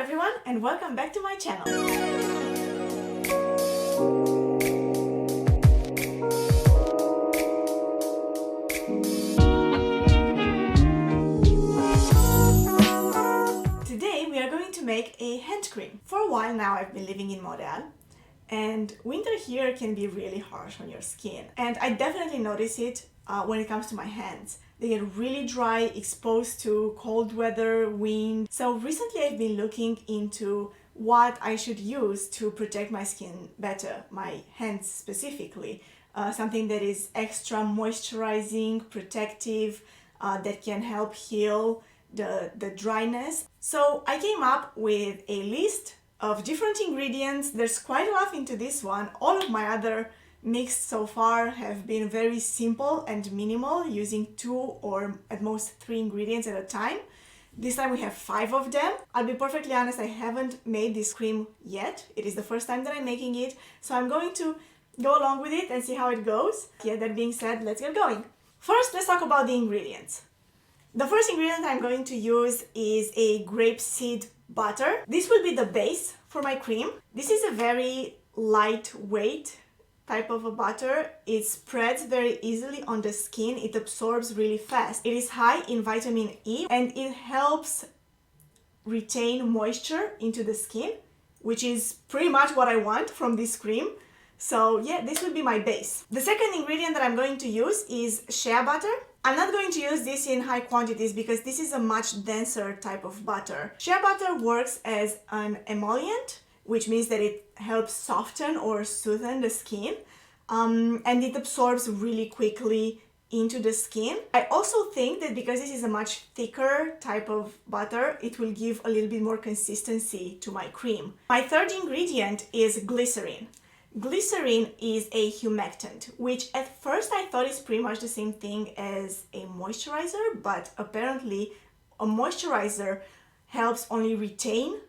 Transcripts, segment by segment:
everyone, and welcome back to my channel. Today we are going to make a hand cream. For a while now I've been living in Montreal, and winter here can be really harsh on your skin, and I definitely notice it when it comes to my hands. They get really dry, exposed to cold weather, wind. So recently I've been looking into what I should use to protect my skin better, my hands specifically. Something that is extra moisturizing, protective, that can help heal the dryness. So I came up with a list of different ingredients. There's quite a lot into this one. All of my other mixed so far have been very simple and minimal, using 2 or at most 3 ingredients at a time. This time we have 5 of them. I'll be perfectly honest, I haven't made this cream yet. It is the first time that I'm making it, so I'm going to go along with it and see how it goes. Yeah, that being said, let's get going. First, let's talk about the ingredients. The first ingredient I'm going to use is a grapeseed butter. This will be the base for my cream. This is a very lightweight type of a butter. It spreads very easily on the skin. It absorbs really fast. It is high in vitamin E and it helps retain moisture into the skin, which is pretty much what I want from this cream. So yeah, this will be my base. The second ingredient that I'm going to use is shea butter. I'm not going to use this in high quantities because this is a much denser type of butter. Shea butter works as an emollient, which means that it helps soften or soothen the skin, and it absorbs really quickly into the skin. I also think that because this is a much thicker type of butter, it will give a little bit more consistency to my cream. My third ingredient is glycerin. Glycerin is a humectant, which at first I thought is pretty much the same thing as a moisturizer, but apparently a moisturizer helps only retain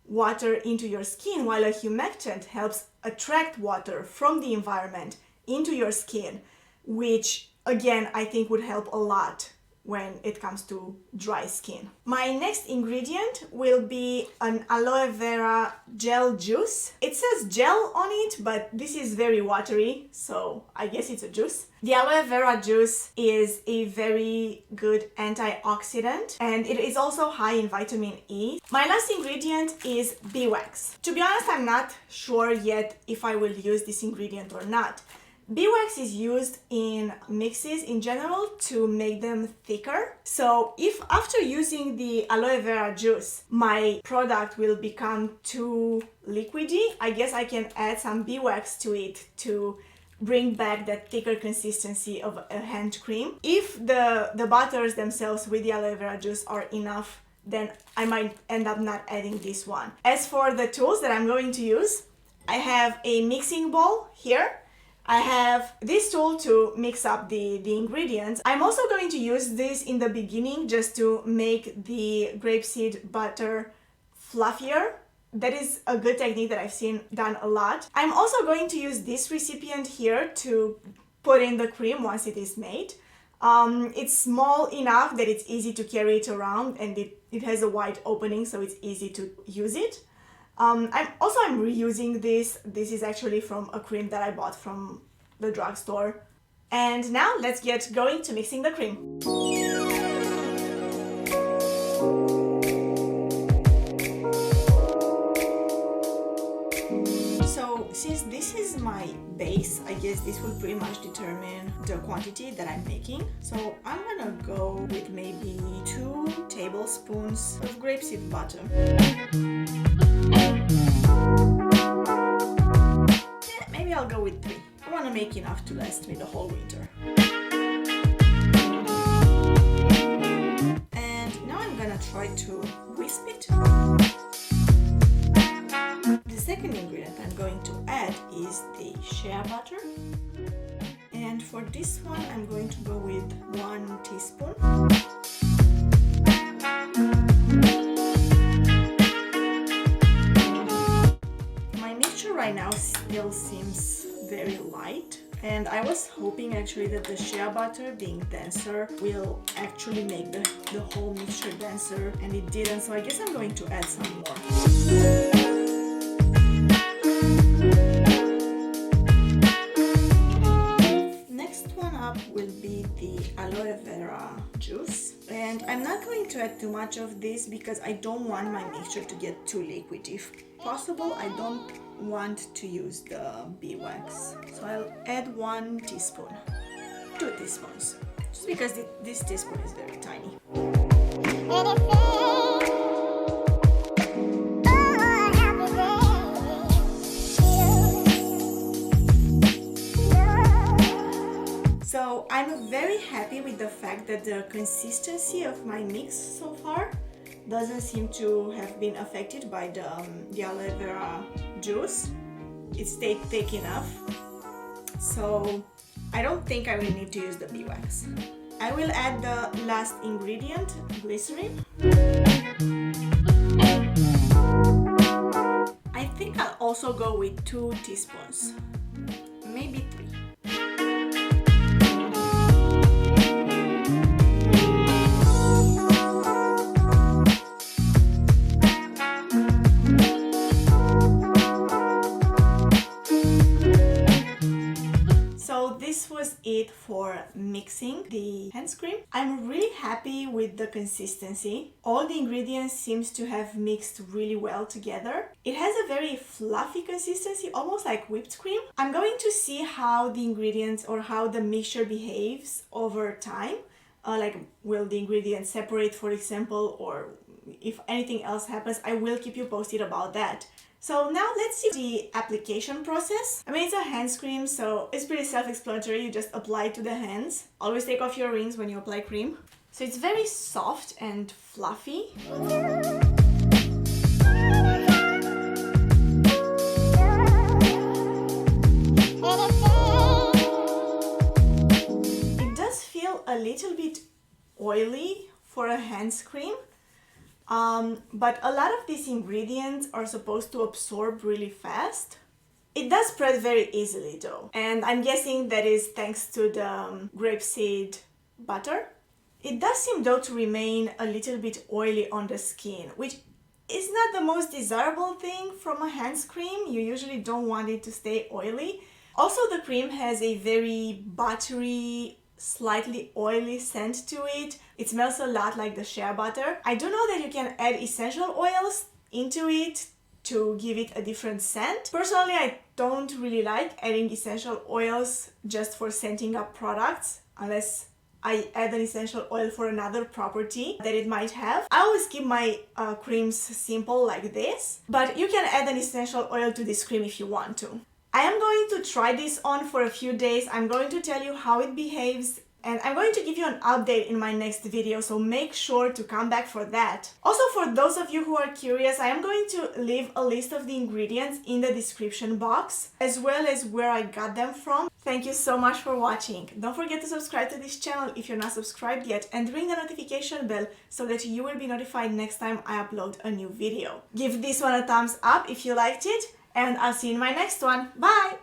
water into your skin, while a humectant helps attract water from the environment into your skin, which again I think would help a lot when it comes to dry skin. My next ingredient will be an aloe vera gel juice. It says gel on it, but this is very watery, so I guess it's a juice. The aloe vera juice is a very good antioxidant, and it is also high in vitamin E. My last ingredient is beeswax. To be honest, I'm not sure yet if I will use this ingredient or not. Beeswax is used in mixes in general to make them thicker. So if after using the aloe vera juice, my product will become too liquidy, I guess I can add some beeswax to it to bring back that thicker consistency of a hand cream. If the butters themselves with the aloe vera juice are enough, then I might end up not adding this one. As for the tools that I'm going to use, I have a mixing bowl here. I have this tool to mix up the ingredients. I'm also going to use this in the beginning just to make the grapeseed butter fluffier. That is a good technique that I've seen done a lot. I'm also going to use this recipient here to put in the cream once it is made. It's small enough that it's easy to carry it around, and it has a wide opening, so it's easy to use it. I'm reusing this. This is actually from a cream that I bought from the drugstore. And now let's get going to mixing the cream. So since this is my base, I guess this will pretty much determine the quantity that I'm making. So I'm gonna go with maybe 2 tablespoons of grapeseed butter. Maybe I'll go with 3. I want to make enough to last me the whole winter. And now I'm gonna try to whisk it. The second ingredient I'm going to add is the shea butter. And for this one I'm going to go with 1 teaspoon. Right now still seems very light. And I was hoping actually that the shea butter being denser will actually make the whole mixture denser, and it didn't, so I guess I'm going to add some more. Next one up will be the aloe vera juice, and I'm not going to add too much of this because I don't want my mixture to get too liquid. If possible, I don't want to use the bee wax, so I'll add 1 teaspoon, 2 teaspoons, just because this teaspoon is very tiny. So I'm very happy with the fact that the consistency of my mix so far doesn't seem to have been affected by the aloe vera juice. It stayed thick enough, so I don't think I will need to use the bee wax. I will add the last ingredient, glycerin. I think I'll also go with 2 teaspoons, maybe 3. This was it for mixing the hand cream. I'm really happy with the consistency. All the ingredients seems to have mixed really well together. It has a very fluffy consistency, almost like whipped cream. I'm going to see how the ingredients or how the mixture behaves over time. Like, will the ingredients separate, for example, or if anything else happens, I will keep you posted about that. So now let's see the application process. I mean, it's a hand cream, so it's pretty self-explanatory. You just apply it to the hands. Always take off your rings when you apply cream. So it's very soft and fluffy. It does feel a little bit oily for a hand cream. But a lot of these ingredients are supposed to absorb really fast. It does spread very easily though, and I'm guessing that is thanks to the grapeseed butter. It does seem though to remain a little bit oily on the skin, which is not the most desirable thing from a hand cream. You usually don't want it to stay oily. Also, the cream has a very buttery, slightly oily scent to it. It smells a lot like the shea butter. I do know that you can add essential oils into it to give it a different scent. Personally, I don't really like adding essential oils just for scenting up products, unless I add an essential oil for another property that it might have. I always keep my creams simple like this, but you can add an essential oil to this cream if you want to. I am going to try this on for a few days. I'm going to tell you how it behaves, and I'm going to give you an update in my next video, so make sure to come back for that. Also, for those of you who are curious, I am going to leave a list of the ingredients in the description box, as well as where I got them from. Thank you so much for watching. Don't forget to subscribe to this channel if you're not subscribed yet, and ring the notification bell so that you will be notified next time I upload a new video. Give this one a thumbs up if you liked it, and I'll see you in my next one. Bye!